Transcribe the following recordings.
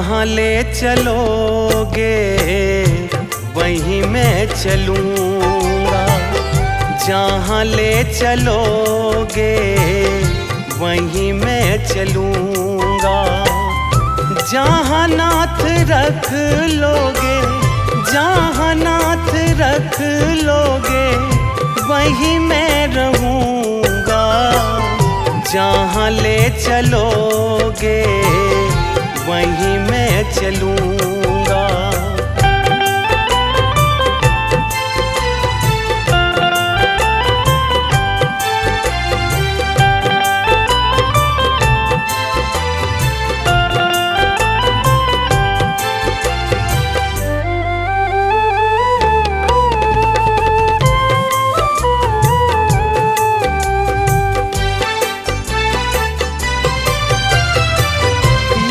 जहाँ ले चलोगे वहीं मैं चलूँगा, जहाँ ले चलोगे वहीं मैं चलूँगा। जहाँ नाथ रख लोगे, जहाँ नाथ रख लोगे वहीं मैं रहूँगा। जहाँ ले चलोगे वहीं मैं चलूँगा।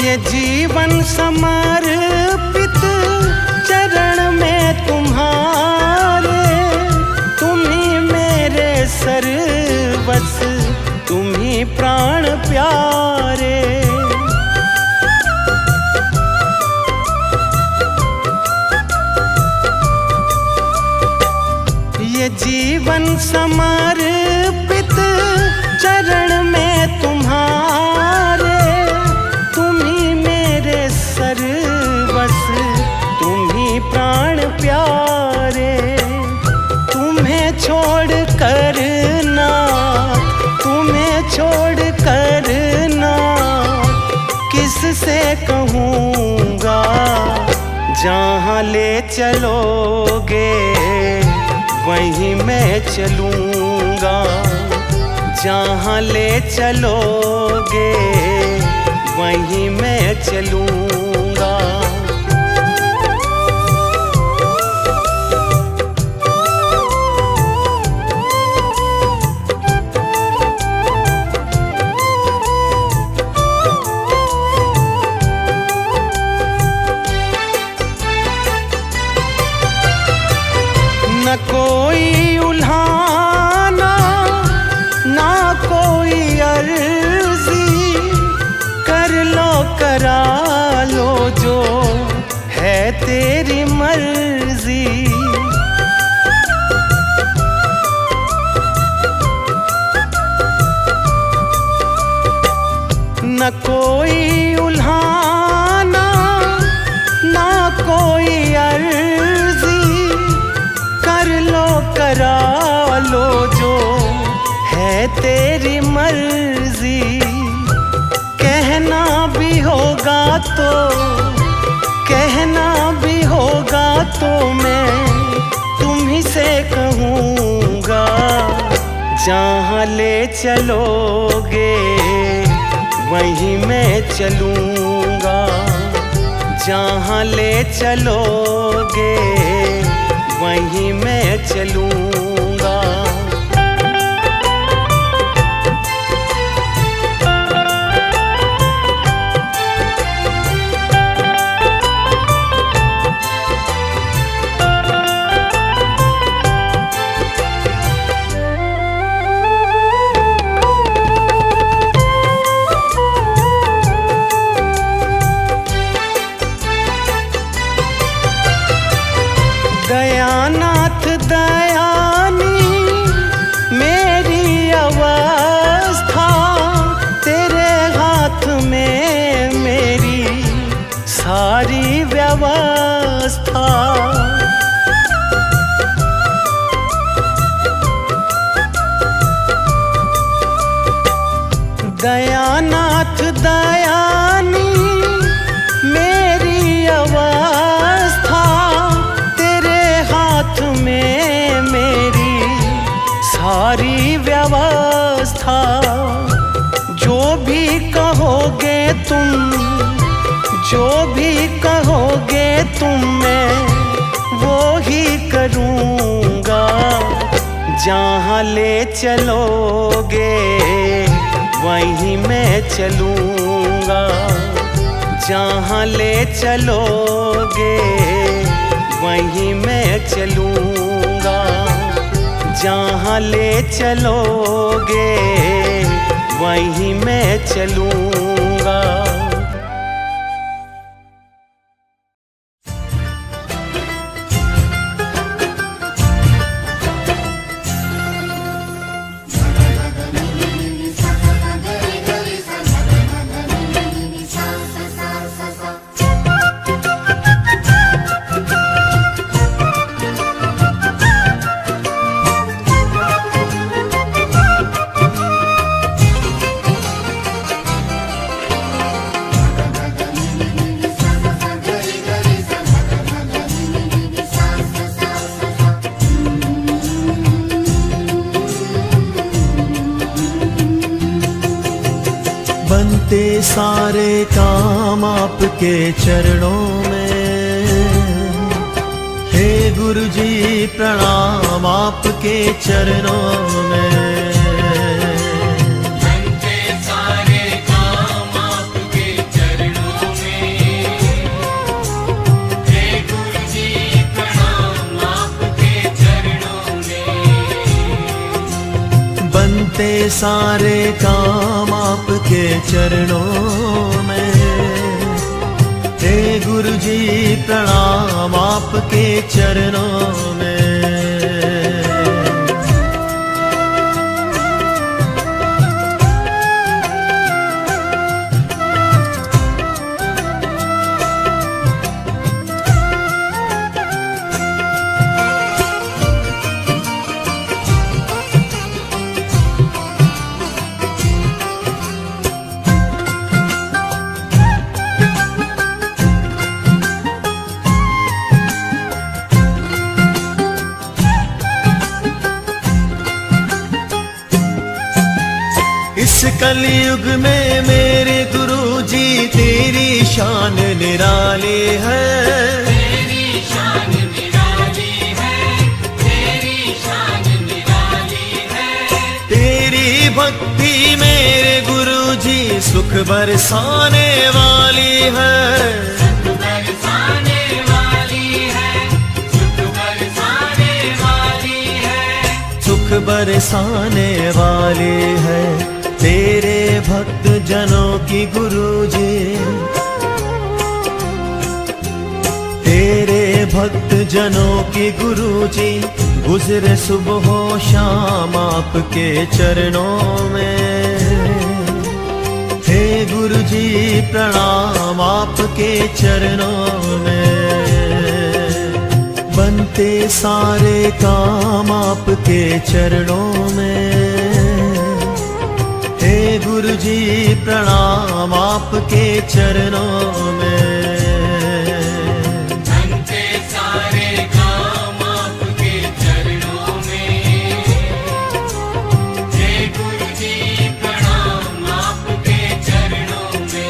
ये जीवन समर्पित चरण में तुम्हारे, तुम ही मेरे सर्वस्व, तुम ही प्राण प्यारे। ये जीवन समर्पित चरण में तुम्हारे, सर्वस्व, तुम ही प्राण प्यारे। तुम्हें छोड़ कर ना, तुम्हें छोड़ कर ना किससे कहूँगा। जहाँ ले चलोगे वहीं मैं चलूँगा, जहाँ ले चलोगे वहीं मैं चलूँगा। न कोई उल्हाना, ना कोई अर्जी, कर लो करा लो जो है तेरी मर्जी। न कोई उल्हाना, ना कोई अर्जी, कर लो करा लो जो है तेरी मर्जी। कहना भी होगा तो, कहना भी होगा तो मैं तुम ही से कहूँगा। जहाँ ले चलोगे वहीं मैं चलूँगा, जहाँ ले चलोगे वहीं मैं चलूँगा। दयानाथ दयानी मेरी अवस्था, तेरे हाथ में मेरी सारी व्यवस्था। दयानाथ दयानी मेरी अवस्था, में मेरी सारी व्यवस्था। जो भी कहोगे तुम, जो भी कहोगे तुम, मैं वो ही करूँगा। जहाँ ले चलोगे वहीं मैं चलूँगा, जहाँ ले चलोगे वहीं मैं चलूँगा। जहाँ ले चलोगे वहीं मैं चलूँगा। बनते सारे काम आपके चरणों में। हे गुरु जी प्रणाम आपके चरणों में। बनते सारे काम आपके चरणों में। हे गुरु जी प्रणाम आपके चरणों में। बनते सारे काम आपके चरणों में। हे गुरु जी प्रणाम आपके चरणों में। इस कलयुग में मेरे गुरु जी तेरी शान निराली है। तेरी शान निराली है। तेरी शान निराली है। तेरी भक्ति मेरे गुरु जी सुख बरसाने वाली है। सुख बरसाने वाली है। सुख बरसाने वाली है। सुख बरसाने वाली है। तेरे भक्त जनों की गुरु जी। तेरे भक्त जनों की गुरु जी गुजरे सुबह शाम आपके चरणों में। हे गुरु जी प्रणाम आपके चरणों में। बनते सारे काम आपके चरणों में। हे गुरु जी प्रणाम आपके चरणों में। बनते सारे काम आपके चरणों में। हे गुरु जी प्रणाम आपके चरणों में।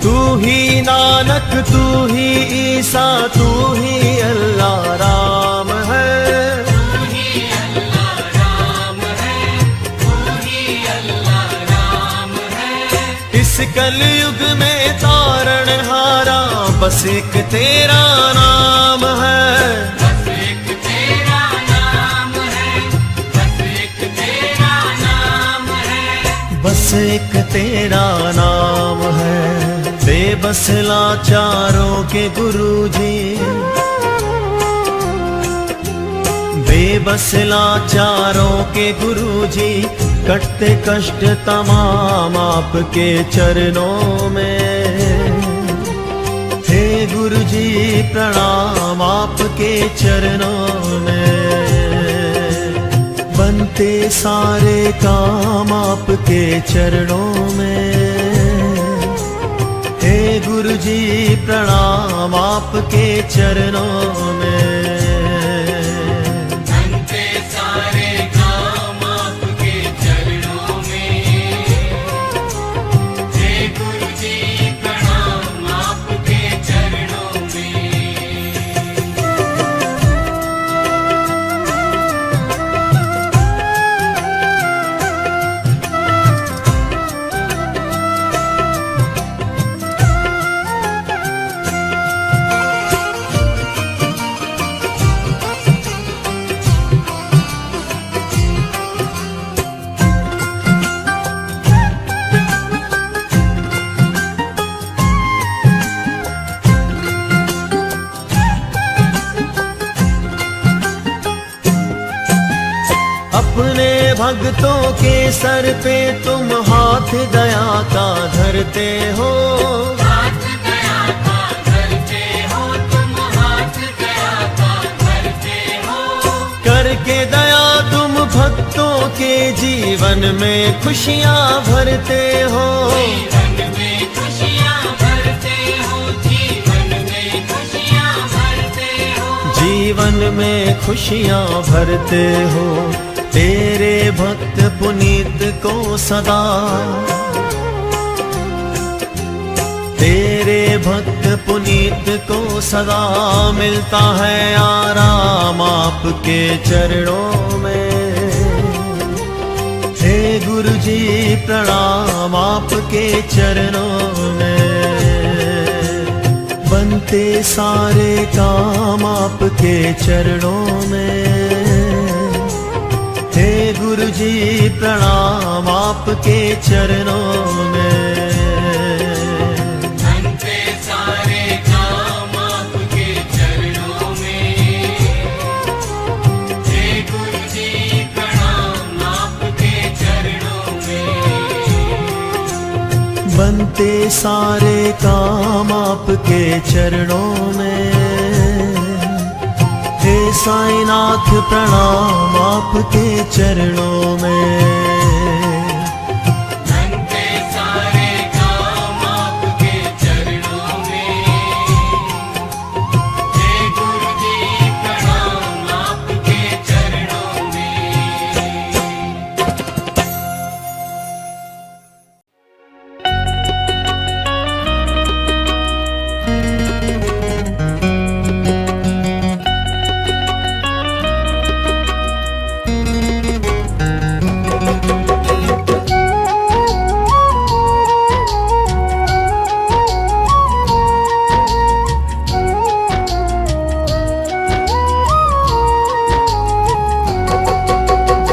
तू ही नानक तू ही ईसा तू ही अल्लाह राम है। तू ही अल्लाह राम है। तू ही अल्लाह राम है। इस कलयुग में तारण हारा बस एक तेरा नाम है। बस एक तेरा नाम है। बस एक तेरा नाम है। बस एक तेरा नाम है। बेबस लाचारों के गुरु जी। बेबस लाचारों के गुरु जी कटते कष्ट तमाम आपके चरणों में। हे गुरु जी प्रणाम आपके चरणों में। बनते सारे काम आपके चरणों में। हे गुरु जी प्रणाम आपके चरणों में। बनते सारे काम आपके चरणों में। हे गुरु जी प्रणाम आपके चरणों में। भक्तों के सर पे तुम हाथ दया का धरते हो। हाथ दया का धरते हो तुम, हाथ दया का धरते हो। करके दया तुम भक्तों के जीवन में खुशियाँ भरते हो। जीवन में खुशियाँ भरते हो, जीवन में खुशियाँ भरते हो। जीवन में खुशियाँ भरते हो। तेरे भक्त पुनीत को सदा, तेरे भक्त पुनीत को सदा मिलता है आराम आपके चरणों में। हे गुरु जी प्रणाम आपके चरणों में। बनते सारे काम आपके चरणों में। हे गुरु जी प्रणाम आपके चरणों में। बनते सारे काम आपके चरणों में। हे गुरु जी प्रणाम आपके चरणों में। बनते सारे काम आपके चरणों में। हे साईनाथ प्रणाम आपके चरणों में। बनते सारे काम आपके चरणों में। हे गुरु जी प्रणाम आपके चरणों में।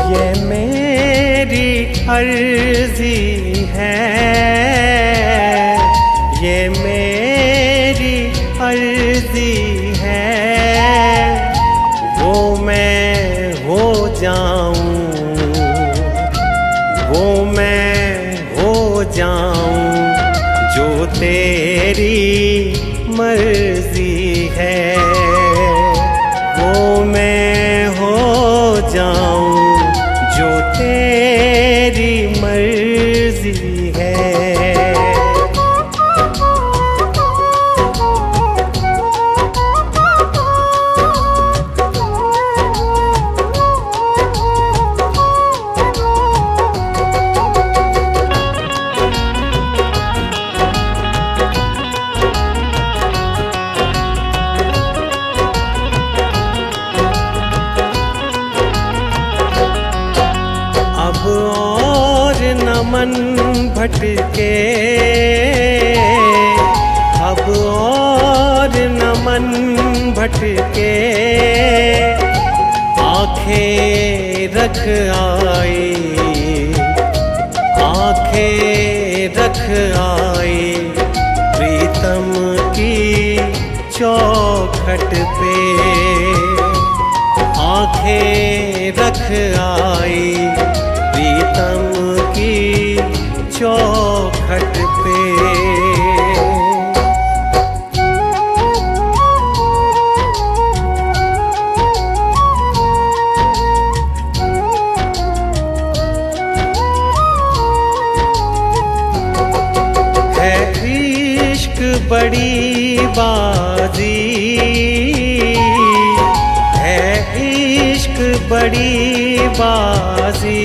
ये मेरी अर्जी है, ये मेरी अर्जी है, वो मैं हो जाऊं, वो मैं हो जाऊं जो तेरी मर्जी है। वो मैं हो जाऊं जो तेरी मर्जी है। अब और न मन भटके, अब और न मन भटके, आंखें रख आई, आंखें रख आई प्रीतम की चौखट पे। आंखें रख आई प्रीतम की चौखट पे। है इश्क बड़ी बाजी, है इश्क बड़ी बाजी,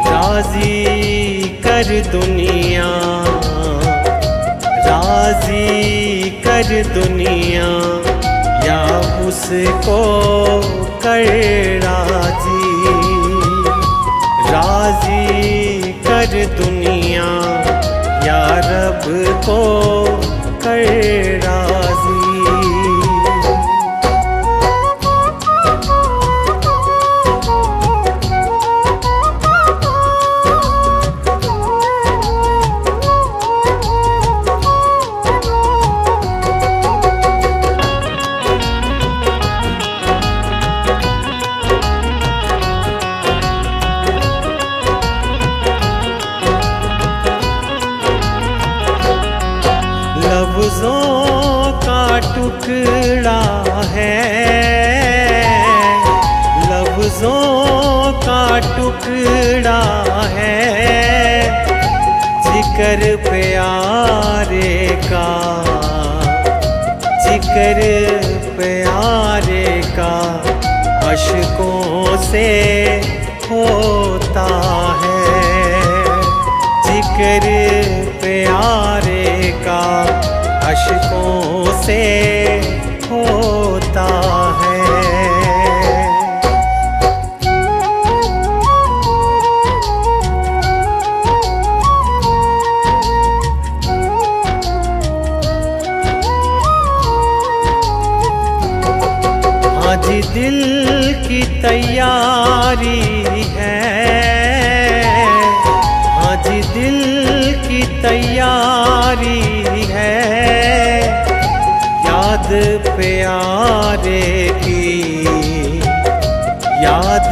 राजी कर दुनिया, राजी कर दुनिया, या उसको कर राजी, राजी कर दुनिया, या रब को कर राजी। लफ्जों का टुकड़ा है, लफ्जों का टुकड़ा है, जिक्र प्यारे का, जिक्र प्यारे का अशकों से होता है, जिक्र प्यारे का अशकों से होता है। आज दिल की तैयारी है, आज दिल की तैयारी है, याद प्यारे की, याद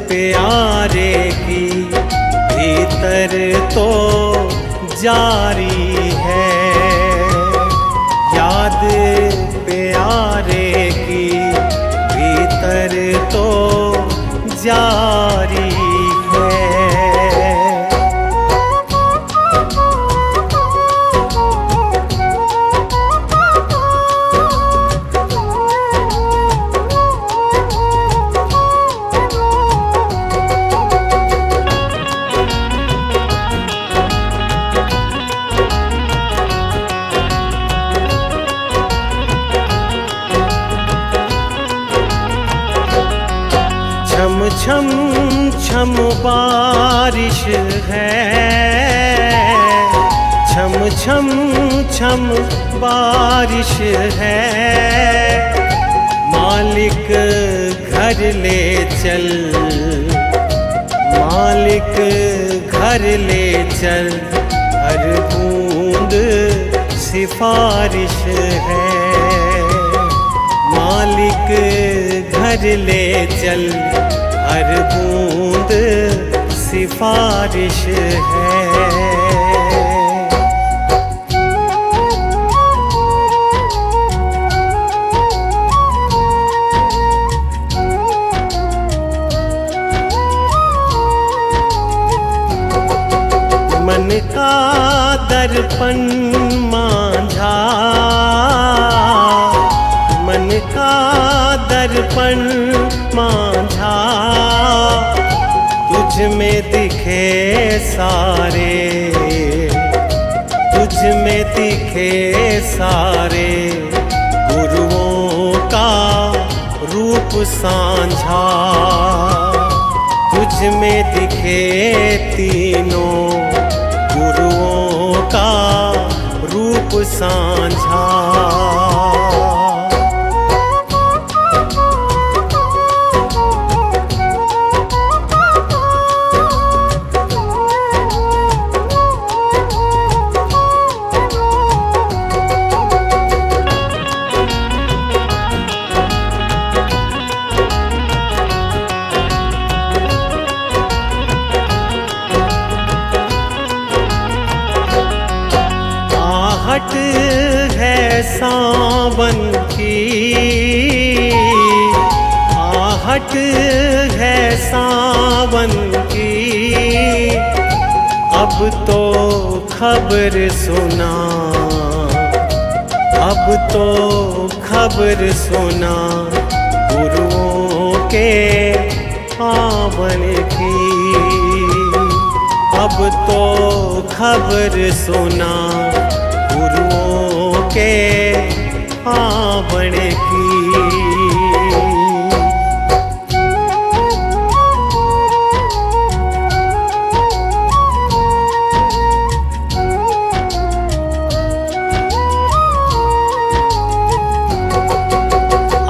प्यारे की भीतर तो जारी है, याद प्यारे की भीतर तो जारी है। छम छम छम बारिश है, छम छम छम बारिश है, मालिक घर ले चल, मालिक घर ले चल, हर बूंद सिफारिश है, मालिक घर ले चल, हर बूंद सिफारिश है। मन का दर्पण मांझा, मन का दर्पण मांझा, तुझ में दिखे सारे, तुझ में दिखे सारे, गुरुओं का रूप सांझा, तुझ में दिखे तीनों गुरुओं का रूप सांझा। आहट है सावन की, आहट है सावन की, अब तो खबर सुना, अब तो खबर सुना, गुरुओं के आवन की, अब तो खबर सुना, गुरुओं के आवन की।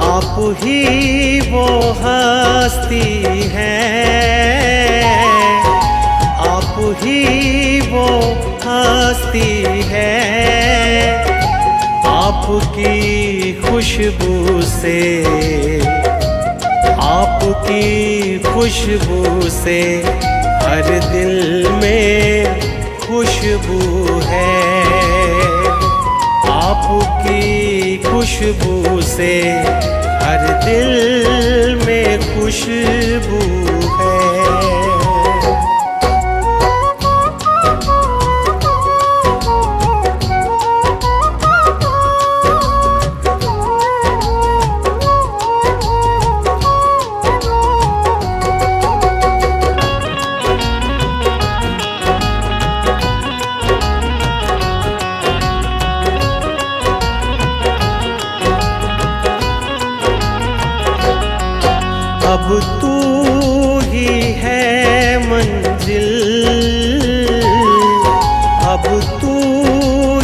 आप ही वो हस्ती है, आप ही वो हस्ती है, आपकी खुशबू से, आपकी खुशबू से हर दिल में खुशबू है, खुशबू से हर दिल में खुशबू है। अब तू ही है मंजिल, अब तू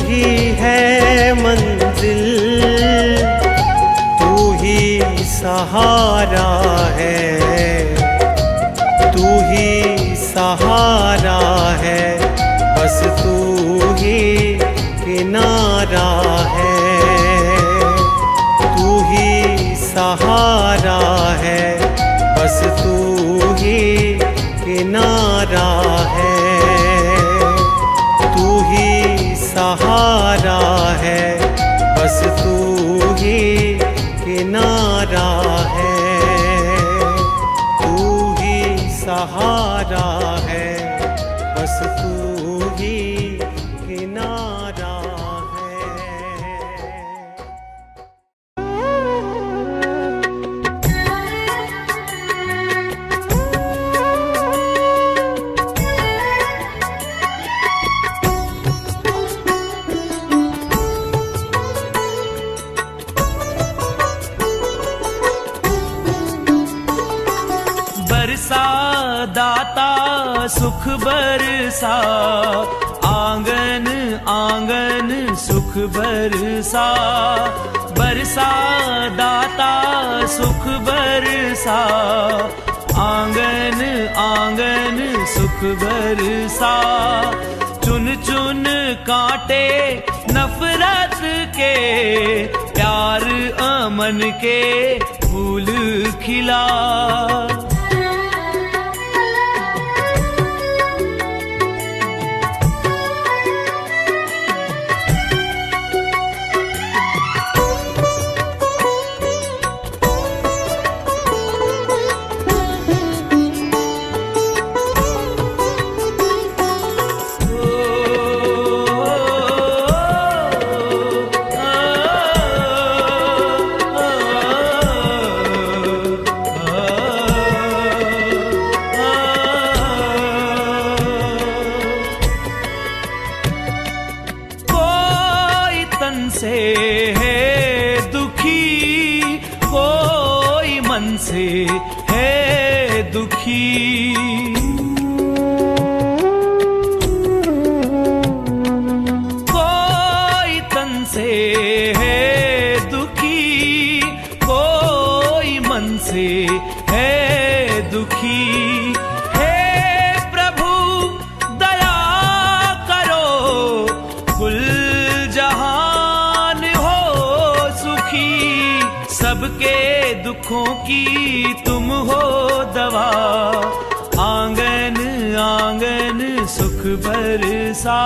ही है मंजिल, तू ही सहारा है, तू ही सहारा है, बस तू ही किनारा है, तू ही सहारा है, बस तू ही किनारा है, तू ही सहारा है, बस तू ही किनारा है, तू ही सहारा है, बस तू ही किनारा है। बरसा दाता सुख बरसा, आंगन आंगन सुख बरसा, बरसा दाता सुख बरसा, आंगन आंगन सुख बरसा, चुन चुन कांटे नफरत के, प्यार अमन के फूल खिला। से है दुखी, कोई मन से है दुखी। कोई तन से है दुखी, कोई मन से है दुखी। हे प्रभु दया करो, कुल जहान हो सुखी। सबके दुखों की तुम हो दवा, आंगन आंगन सुख बरसा।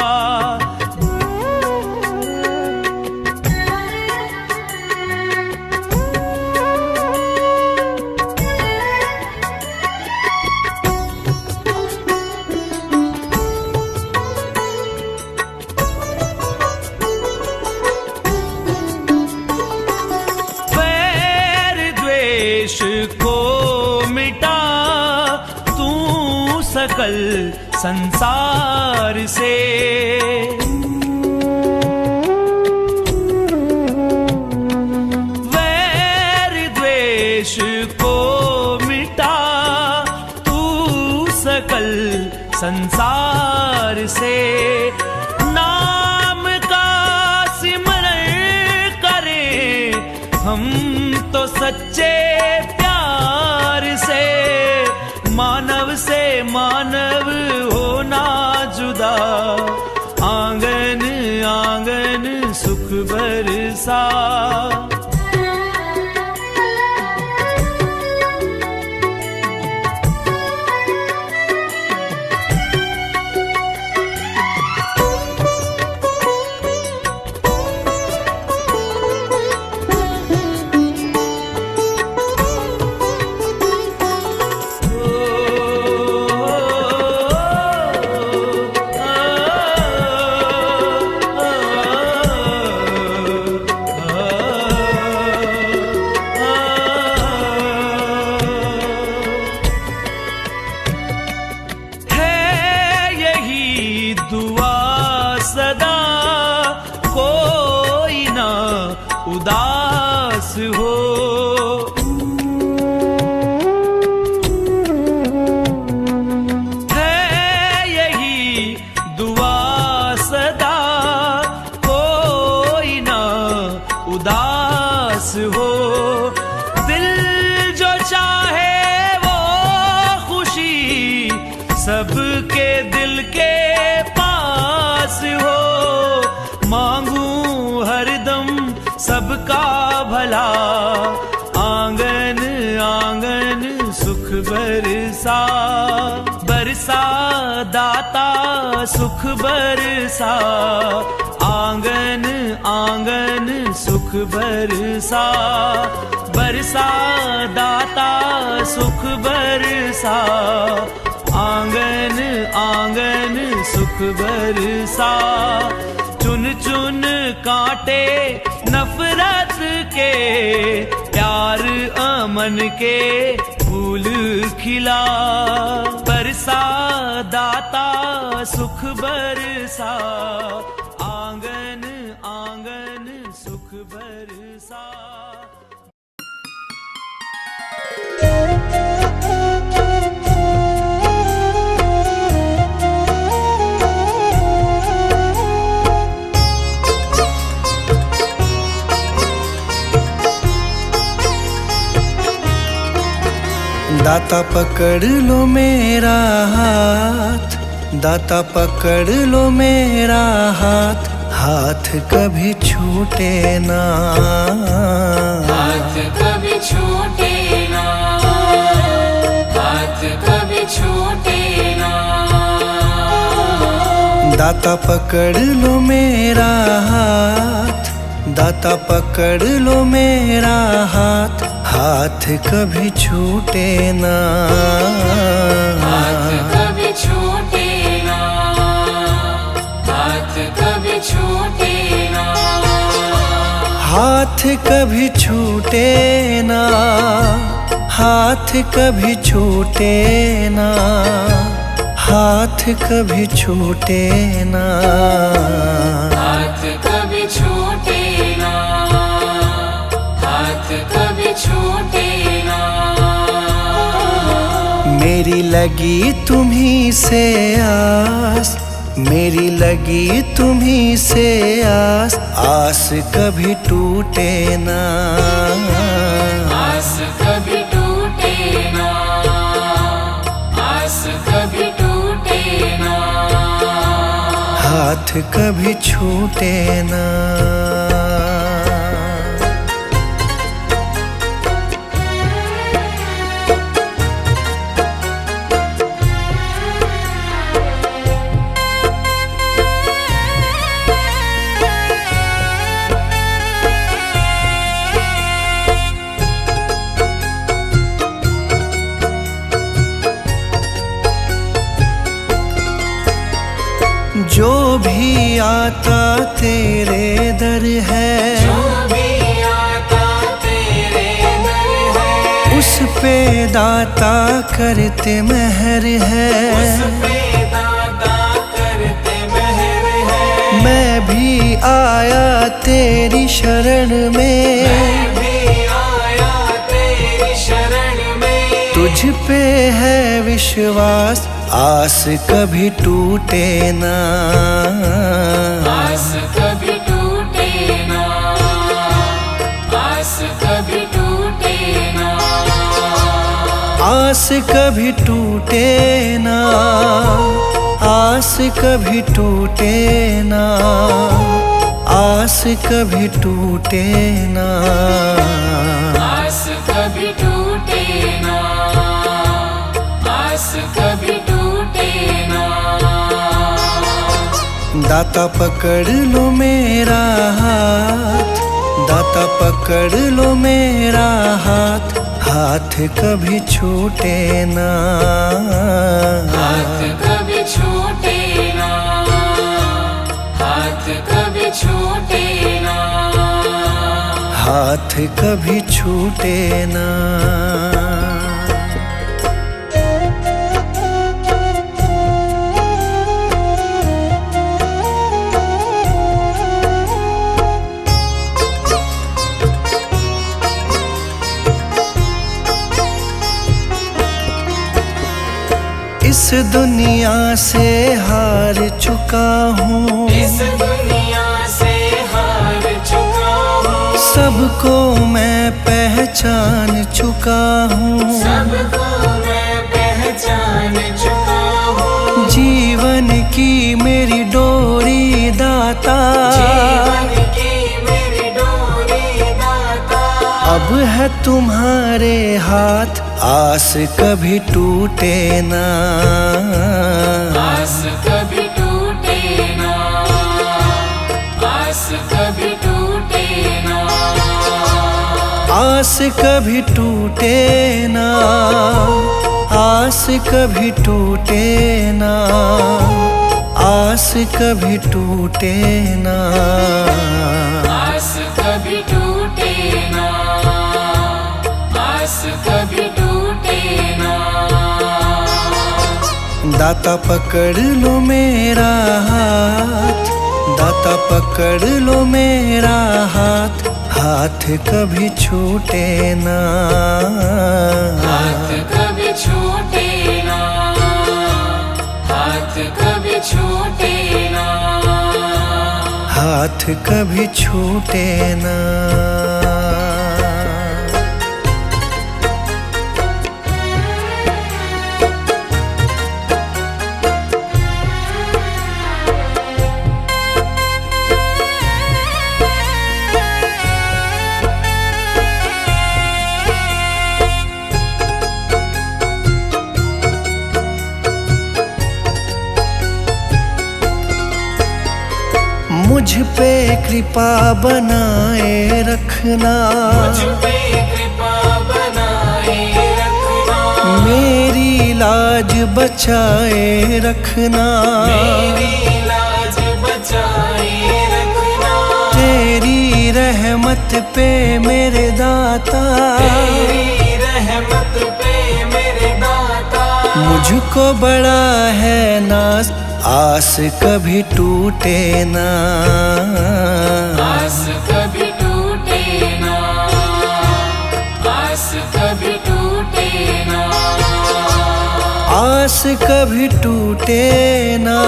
को मिटा तू सकल संसार से। वैर द्वेष को मिटा तू सकल संसार से। नाम का सिमरण करें हम तो सच्चे से। मानव से मानव होना जुदा, आंगन आंगन सुख बरसा। सदा कोई ना उदास हो। उदास हो दिल जो चाहे वो खुशी सबके दिल के पास हो। मांगू हरदम सबका भला आंगन आंगन सुख बरसा बरसा दाता सुख बरसा आंगन आंगन सुख बरसा बरसा दाता सुख बरसा आंगन आंगन सुख बरसा। चुन चुन कांटे नफरत के प्यार अमन के फूल खिला बरसा दाता सुख बरसा आंगन आंगन सुख बरसा। दाता पकड़ लो मेरा हाथ, दाता पकड़ लो मेरा हाथ, हाथ कभी छूटे ना, हाथ कभी छूटे ना, हाथ कभी छूटे ना। दाता पकड़ लो मेरा हाथ, दाता पकड़ लो मेरा हाथ, हाथ कभी छूटे ना, हाथ कभी छूटे ना, हाथ कभी छूटे ना। हाथ कभी छूटे ना, हाथ कभी छूटे ना, हाथ कभी छूटे ना, हाथ कभी छूटे ना, हाथ कभी छूटे ना। मेरी लगी तुम्हीं से आस, मेरी लगी तुम्हीं से आस, आस कभी टूटे ना, आस कभी टूटे ना, आस कभी टूटे ना। हाथ कभी छूटे ना। जो भी आता तेरे दर है, जो भी आता तेरे दर है, उस पे दाता करते मेहर है, उस पे दाता करते मेहर है। मैं भी आया तेरी शरण में, मैं भी आया तेरी शरण में। तुझ पे है विश्वास, आस कभी टूटे ना, आस कभी टूटे ना, आस कभी टूटे ना। आस कभी टूटे ना, आस कभी टूटे ना, आस कभी टूटे ना, आस कभी टूटे ना, आस कभी टूटे ना। दाता पकड़ लो मेरा हाथ, दाता पकड़ लो मेरा हाथ, हाथ कभी छूटे ना, हाथ कभी छूटे ना, हाथ कभी छूटे ना। हाथ कभी छूटे ना। दुनिया से हार चुका हूँ, इस दुनिया से हार चुका हूँ, सबको मैं पहचान चुका हूँ, सबको मैं पहचान चुका हूँ। जीवन की मेरी डोरी दाता, जीवन की मेरी डोरी दाता, अब है तुम्हारे हाथ, आस कभी टूटे ना, आस कभी टूटे ना, आस कभी टूटे ना, आस कभी टूटे ना, आस कभी टूटे ना, आस कभी टूटे ना, आस कभी टूटे ना, आस कभी टूटे ना। दाता पकड़ लो मेरा हाथ, दाता पकड़ लो मेरा हाथ, हाथ कभी छूटे ना, हाथ कभी छूटे ना, हाथ कभी छूटे ना, हाथ कभी छूटे ना। मुझ पे कृपा बनाए रखना, मुझ पे कृपा बनाए रखना, मेरी लाज बचाए रखना, मेरी लाज बचाए रखना, तेरी रहमत पे मेरे दाता, तेरी रहमत पे मेरे दाता, मुझको बड़ा है नाज, आस कभी टूटे ना, आस कभी टूटे ना, आस कभी टूटे ना, आस कभी टूटे ना,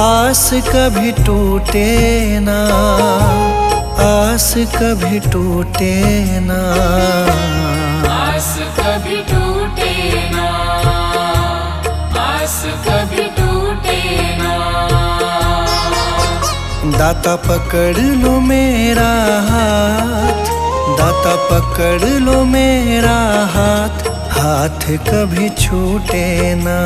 आस कभी टूटे ना, आस कभी टूटे ना, आस कभी टूटे ना, आस कभी टूटे ना। दाता पकड़ लो मेरा हाथ, दाता पकड़ लो मेरा हाथ, हाथ कभी छूटे ना,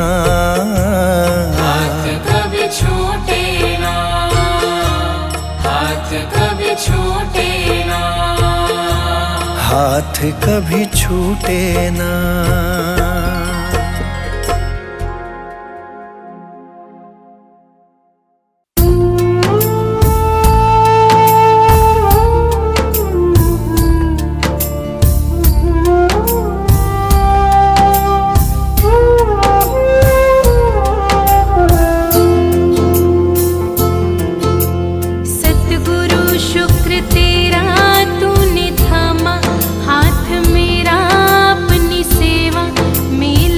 हाथ कभी छूटे ना, हाथ कभी छूटे ना, हाथ कभी छूटे ना। हाथ मेरा अपनी सेवा में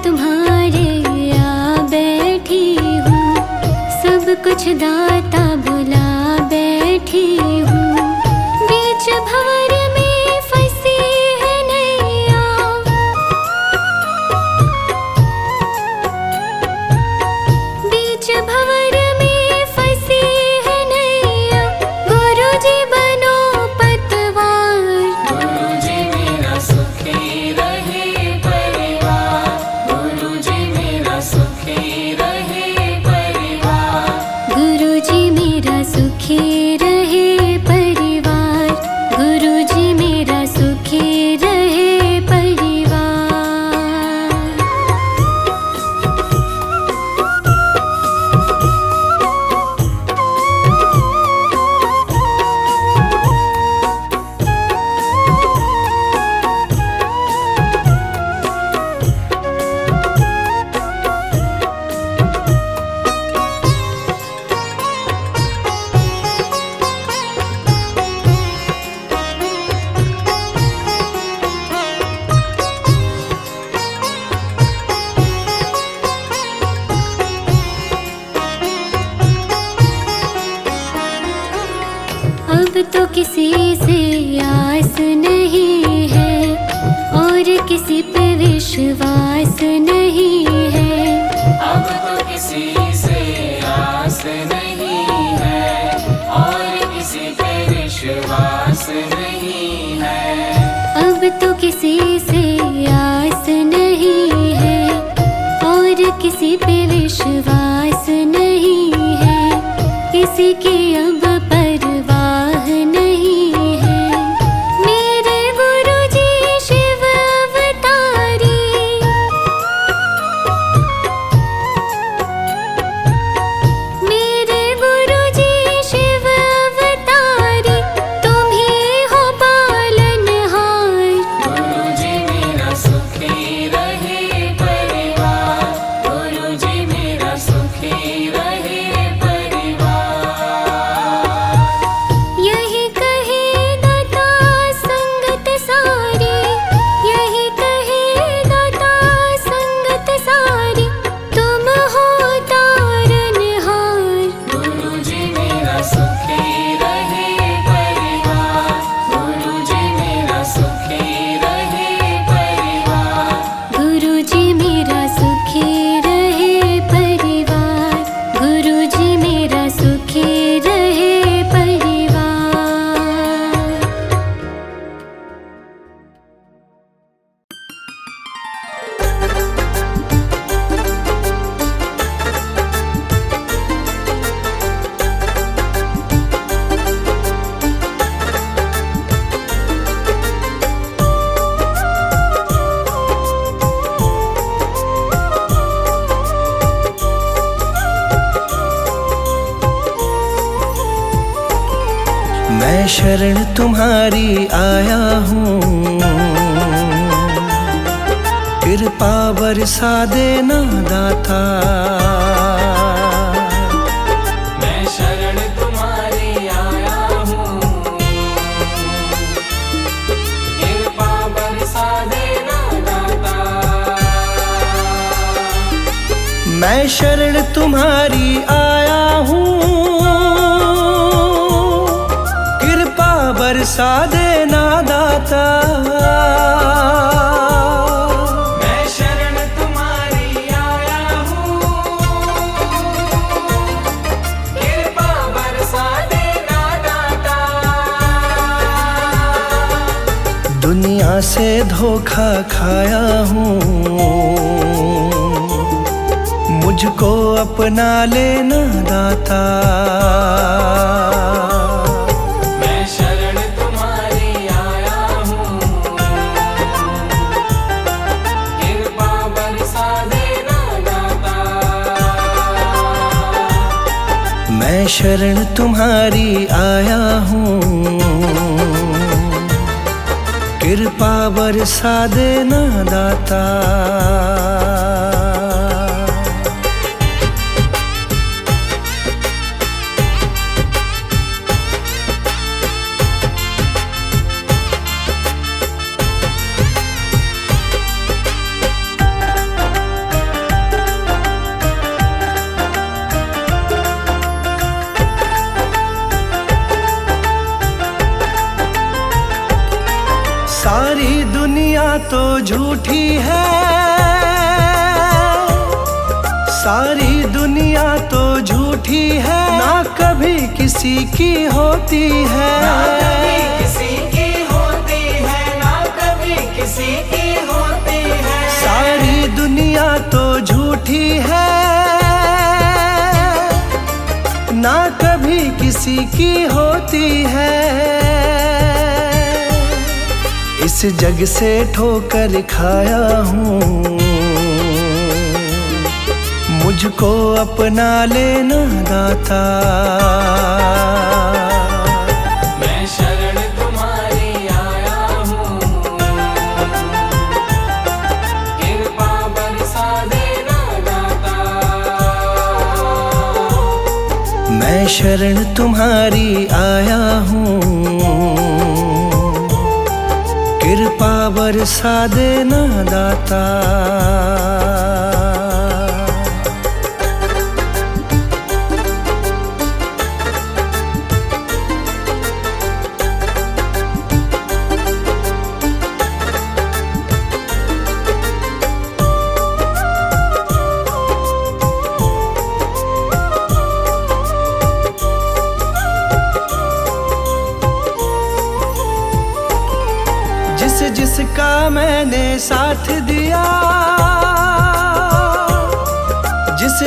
तुम्हारे आ बैठी हूँ, सब कुछ दाता बुला बैठी हूँ। बीच भंवर में फंसी है नैया, बीच भंवर में फंसी है नैया। गुरुजी बनो पतवार, गुरुजी मेरा सुखी रहे परिवार, गुरुजी मेरा सुखी रहे परिवार, गुरुजी मेरा सुखी रहे परिवार, गुरुजी मेरा सुखी रहे परिवार। अब तो किसी से आस नहीं है और किसी पे विश्वास नहीं है। अब तो किसी से आस नहीं है और किसी पे विश्वास नहीं है। अब तो किसी से आस नहीं है और किसी पे विश्वास नहीं है। किसी की अब परवाह नहीं है। मेरे गुरुजी शिव अवतारी, मेरे गुरुजी शिव अवतारी, तुम ही हो पालनहार। गुरुजी मेरा सुखी रहे परिवार, गुरुजी मेरा सुखी रहे परिवार। यही कहे दाता संगत सारी, यही कहे दाता संगत सारी, तुम हो तारनहार। गुरुजी मेरा सुखी रहे परिवार, गुरुजी मेरा सुखी रहे परिवार, गुरुजी मेरा सुखी रहे परिवार, गुरुजी मेरा सुखी रहे परिवार। मैं शरण तुम्हारी आया हूँ, कृपा बरसा देना दाता। मैं शरण तुम्हारी आया हूँ, कृपा बरसा देना दाता। मैं शरण तुम्हारी आया हूँ, कृपा बरसा देना दाता। मैं शरण तुम्हारी आया हूँ, कृपा बरसा देना दाता। दुनिया से धोखा खाया हूँ, मुझको अपना लेना दाता। मैं शरण तुम्हारी आया हूँ, कृपा बरसा देना दाता। मैं शरण तुम्हारी आया हूँ, कृपा बरसा देना दाता। तो झूठी है, सारी दुनिया तो झूठी है, ना कभी किसी की होती है, ना कभी किसी की होती है, ना कभी किसी की होती है। सारी दुनिया तो झूठी है, ना कभी किसी की होती है। इस जग से ठोकर खाया हूँ, मुझको अपना लेना दाता। मैं शरण तुम्हारी आया हूँ, कृपा बरसा देना दाता। मैं शरण तुम्हारी आया हूँ, कृपा बरसा देना दाता। जिसका मैंने साथ दिया,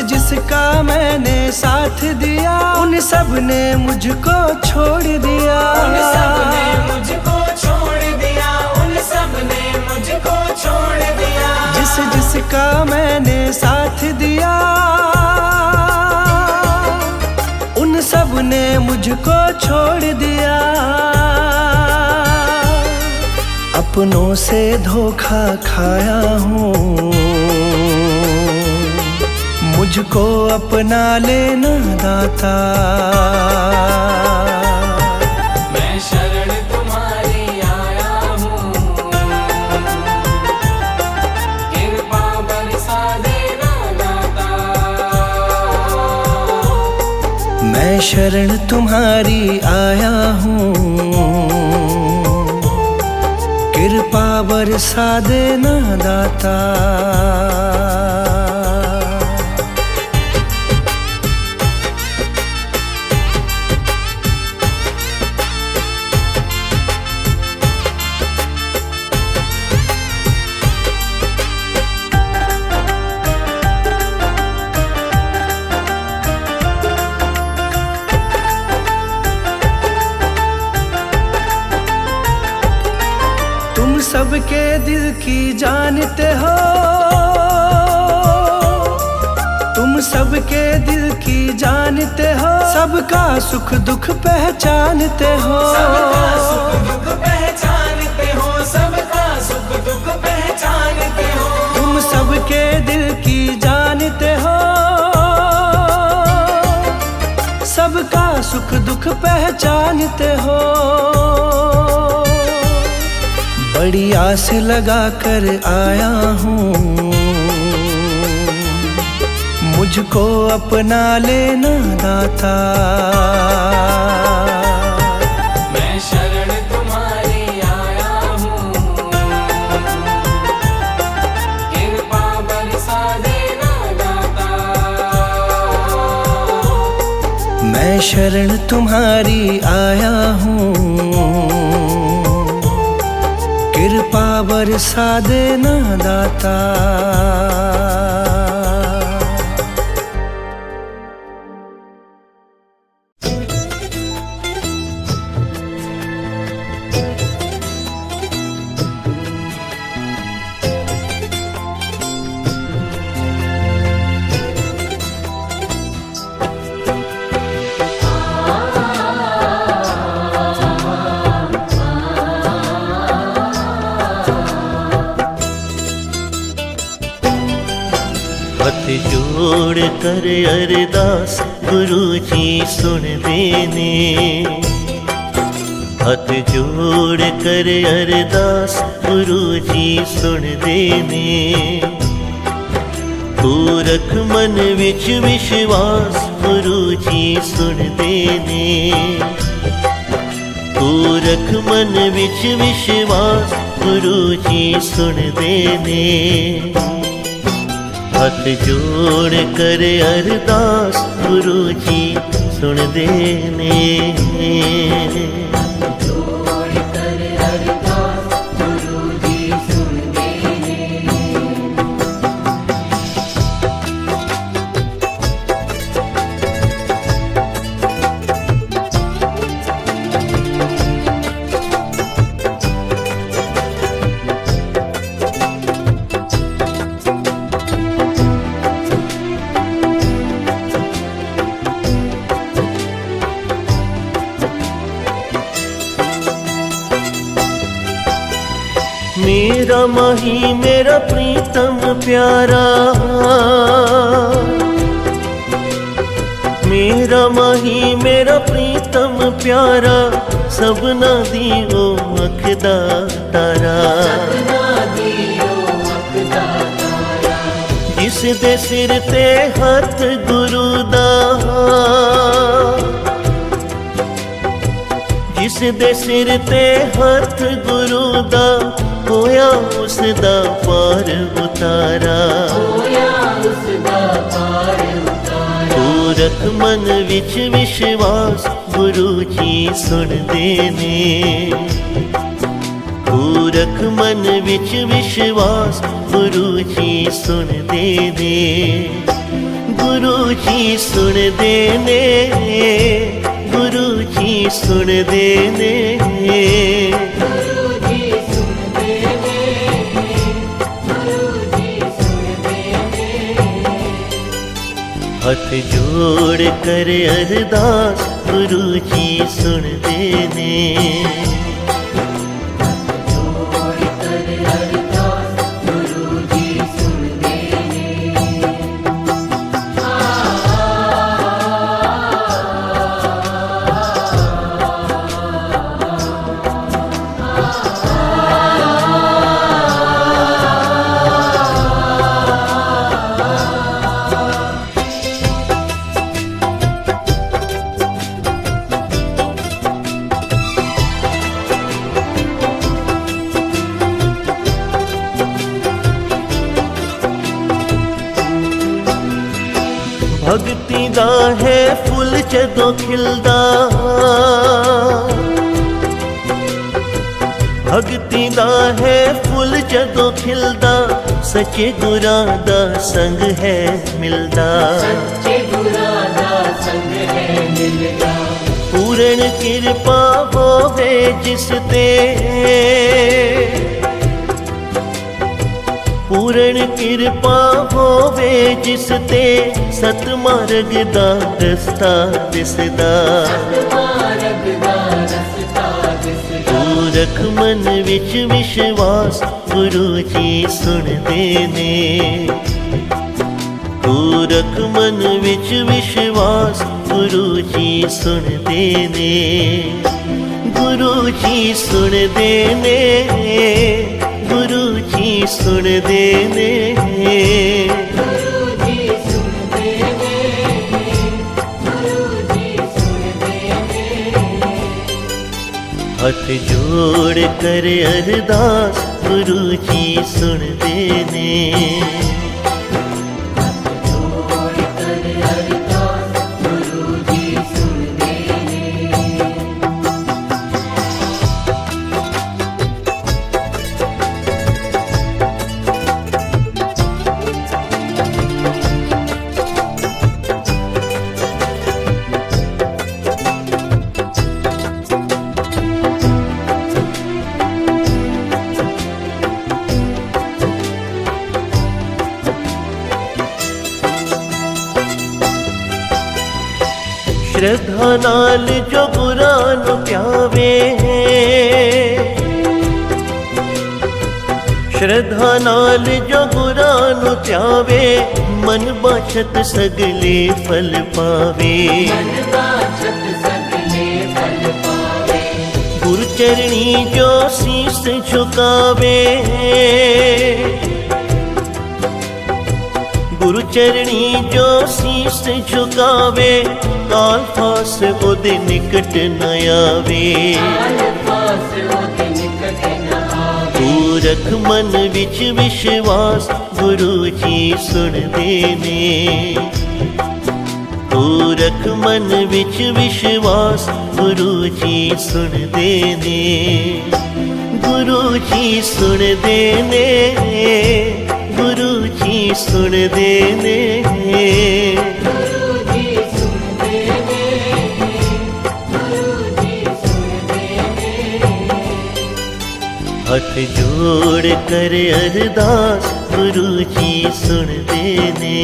जिसका मैंने साथ दिया, उन सब ने मुझको छोड़ दिया। उन सब ने मुझको छोड़ दिया, उन सब ने मुझको छोड़ दिया। जिसका मैंने साथ दिया, उन सब ने मुझको छोड़ दिया। अपनों से धोखा खाया हूँ, मुझको अपना लेना दाता। मैं शरण तुम्हारी आया हूँ, कृपा बरसा देना दाता। मैं शरण तुम्हारी आया हूँ, कृपा बरसा देना दाता। सबके दिल की जानते हो, तुम सबके दिल की जानते हो, सबका सुख दुख पहचानते हो। सबका सुख दुख पहचानते हो, सबका सुख दुख पहचानते हो। तुम सबके दिल की जानते हो, सबका सुख दुख पहचानते हो। बड़ी आस लगा कर आया हूँ, मुझको अपना लेना दाता। मैं शरण तुम्हारी आया हूँ, कृपा बरसा देना दाता। मैं शरण तुम्हारी आया हूँ, कृपा बरसा देना दाता। हाथ जोड़ कर अरदास गुरु जी सुन देने, हाथ जोड़ कर अरदास गुरु जी सुन देने। तू रख मन विच विश्वास गुरु जी सुन देने, तू रख मन विच विश्वास गुरु जी सुन देने। हाथ जोड़ कर अरदास गुरु जी सुन देने। मेरा माही मेरा प्रीतम प्यारा, मेरा माही मेरा प्रीतम प्यारा, सबना दीओ अख दा तारा। जिस दे सिर ते हथ गुरु दा, जिस दे सिर ते हथ गुरु दा, होया उसदा पार उतारा। तू रख मन विच विश्वास गुरु जी सुन देने। तू रख मन विच विश्वास गुरु जी सुन देने। गुरु जी सुन देने, गुरु जी सुन देने। हाथ जोड़ कर अरदास गुरु जी सुन देने। भगती दा है फुल जदों खिलदा, भगती दा है फुल जदों खिलदा, सच्चे गुरां दा संग है मिलदा। पूर्ण कृपा होवे जिस ते, पूर्ण कृपा होवे जिस ते, सतमार्ग दा रस्ता दिसदा। तू रख मन विच विश्वास गुरु जी सुन देने। तू रख मन विच विश्वास गुरु जी सुन देने। गुरु जी सुन देने, गुरु जी सुन देने। हाथ जोड़ कर अरदास गुरु जी सुन देने। श्रद्धा नाल जो गुरां नूं प्यावे, श्रद्धा नाल जो गुरां नूं प्यावे, मन बाछत सगले फल पावे। गुरु चरणी जो शीस झुकावे, गुरु चरणी जो शीस झुकावे काल फास ओदे निकट न आवे तू रख मन विच विश्वास गुरु जी सुनदे ने तू रख मन विच विश्वास गुरु जी सुनदे ने गुरु जी सुनदे ने गुरु जी सुनदे ने हथ जोड़ कर अरदास गुरु जी सुनदे ने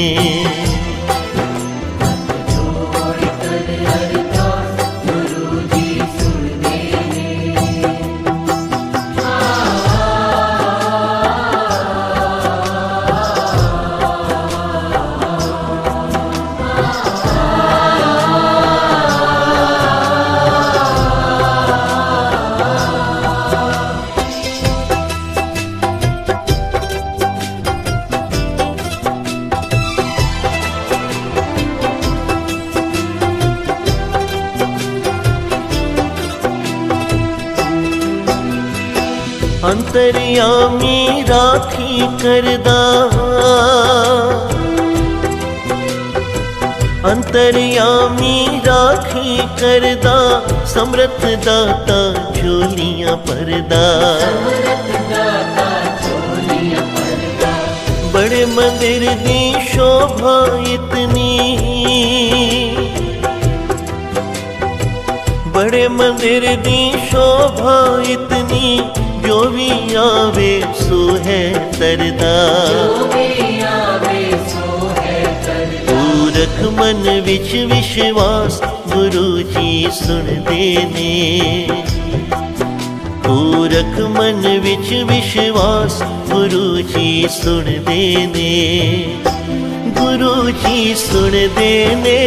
अंतर्यामी राखी करदा अंतर्यामी राखी करदा समर्थ दाता झोलियां परदा बड़े मंदिर दी शोभा इतनी बड़े मंदिर दी शोभा इतनी जो भी आवे सो है तरदा पूरख मन विच विश्वास गुरु जी सुनदे ने पूरख मन विच विश्वास गुरु जी सुनदे ने गुरु जी सुनदे ने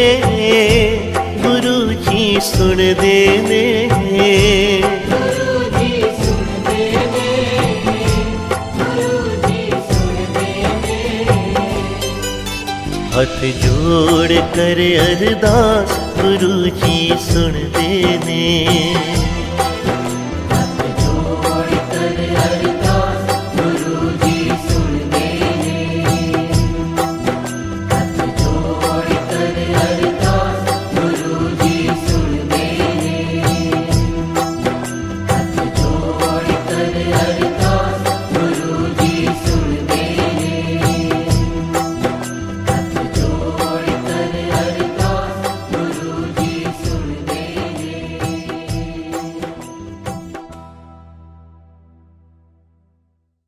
गुरु जी सुनदे ने हथ जोड़ कर अरदास गुरु जी सुनदे ने